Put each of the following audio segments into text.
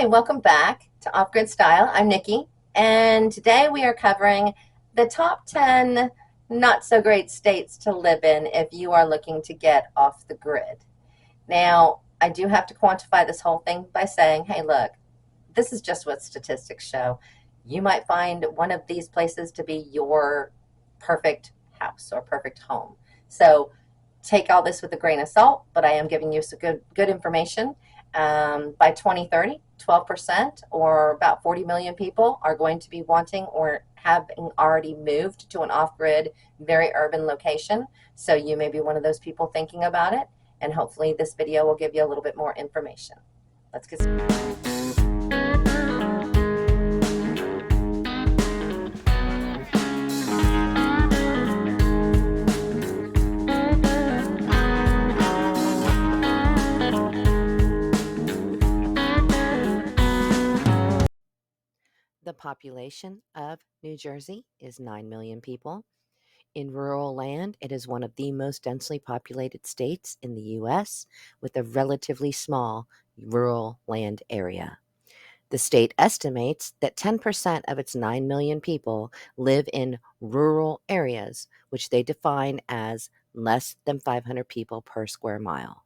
Hi, welcome back to Off Grid Style. I'm Nikki, and today we are covering the top 10 not so great states to live in if you are looking to get off the grid. Now, I do have to quantify this whole thing by saying, hey, look, this is just what statistics show. You might find one of these places to be your perfect house or perfect home. So take all this with a grain of salt, but I am giving you some good information. By 2030, 12% or about 40 million people are going to be wanting or having already moved to an off-grid, very urban location. So you may be one of those people thinking about it, and hopefully this video will give you a little bit more information. Let's get started. The population of New Jersey is 9 million people. In rural land, it is one of the most densely populated states in the U.S., with a relatively small rural land area. The state estimates that 10% of its 9 million people live in rural areas, which they define as less than 500 people per square mile.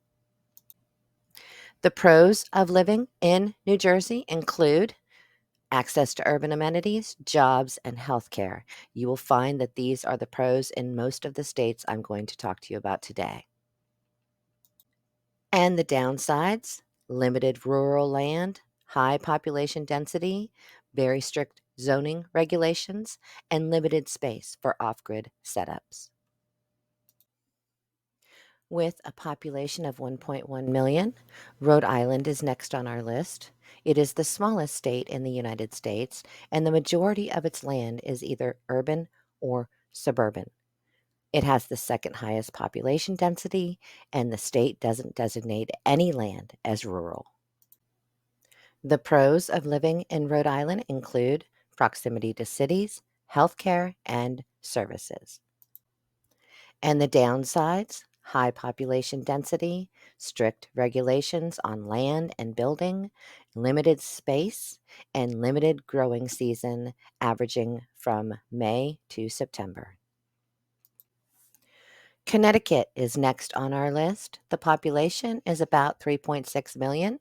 The pros of living in New Jersey include access to urban amenities, jobs, and healthcare. You will find that these are the pros in most of the states I'm going to talk to you about today. And the downsides: limited rural land, high population density, very strict zoning regulations, and limited space for off-grid setups. With a population of 1.1 million, Rhode Island is next on our list. It is the smallest state in the United States, and the majority of its land is either urban or suburban. It has the second highest population density, and the state doesn't designate any land as rural. The pros of living in Rhode Island include proximity to cities, healthcare, and services. And the downsides: high population density, strict regulations on land and building, limited space, and limited growing season averaging from May to September. Connecticut is next on our list. The population is about 3.6 million.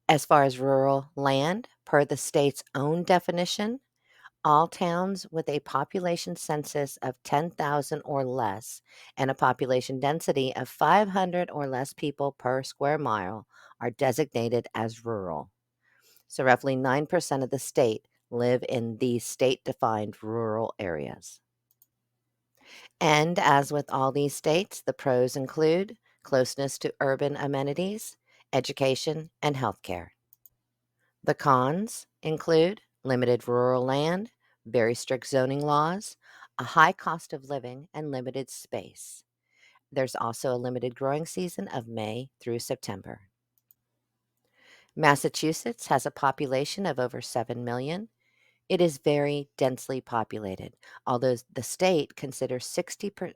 As far as rural land, per the state's own definition, all towns with a population census of 10,000 or less and a population density of 500 or less people per square mile are designated as rural. So roughly 9% of the state live in these state-defined rural areas. And as with all these states, the pros include closeness to urban amenities, education, and healthcare. The cons include limited rural land, very strict zoning laws, a high cost of living, and limited space. There's also a limited growing season of May through September. Massachusetts has a population of over 7 million. It is very densely populated, although the state considers 60%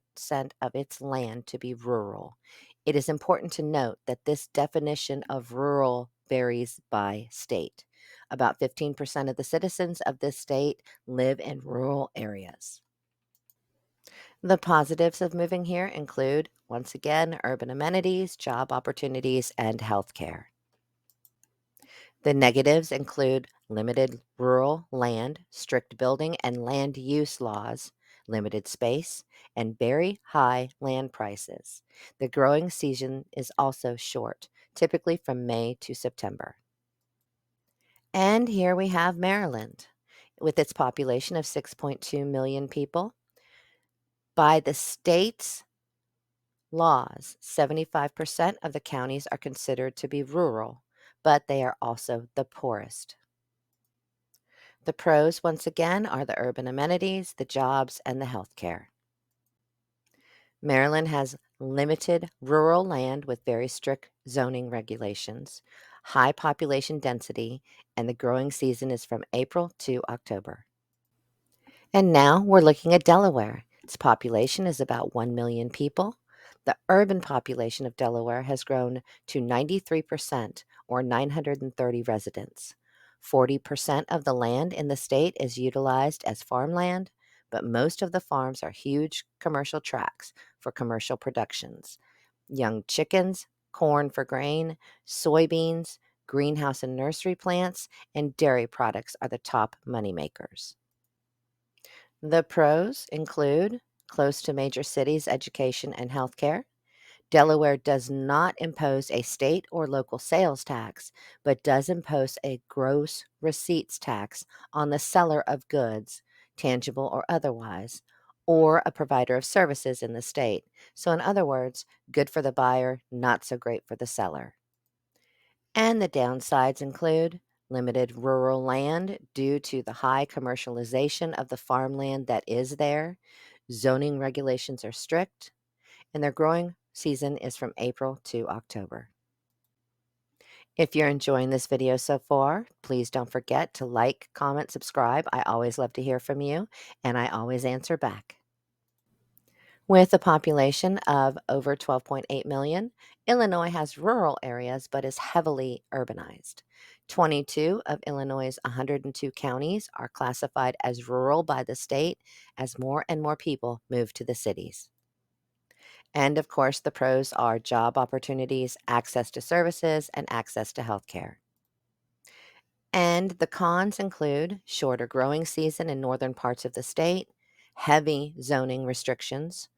of its land to be rural. It is important to note that this definition of rural varies by state. About 15% of the citizens of this state live in rural areas. The positives of moving here include, once again, urban amenities, job opportunities, and healthcare. The negatives include limited rural land, strict building and land use laws, limited space, and very high land prices. The growing season is also short, typically from May to September. And here we have Maryland, with its population of 6.2 million people. By the state's laws, 75% of the counties are considered to be rural, but they are also the poorest. The pros, once again, are the urban amenities, the jobs, and the healthcare. Maryland has limited rural land with very strict zoning regulations, high population density, and the growing season is from April to October. And now we're looking at Delaware. Its population is about 1 million people. The urban population of Delaware has grown to 93%, or 930 residents. 40% of the land in the state is utilized as farmland, but most of the farms are huge commercial tracts for commercial productions. Young chickens, corn for grain, soybeans, greenhouse and nursery plants, and dairy products are the top moneymakers. The pros include close to major cities, education, and healthcare. Delaware does not impose a state or local sales tax, but does impose a gross receipts tax on the seller of goods, tangible or otherwise, or a provider of services in the state. So, in other words, good for the buyer, not so great for the seller. And the downsides include limited rural land due to the high commercialization of the farmland that is there. Zoning regulations are strict, and their growing season is from April to October. If you're enjoying this video so far, please don't forget to like, comment, subscribe. I always love to hear from you, and I always answer back. With a population of over 12.8 million, Illinois has rural areas but is heavily urbanized. 22 of Illinois' 102 counties are classified as rural by the state as more and more people move to the cities. And of course, the pros are job opportunities, access to services, and access to healthcare. And the cons include shorter growing season in northern parts of the state, heavy zoning restrictions,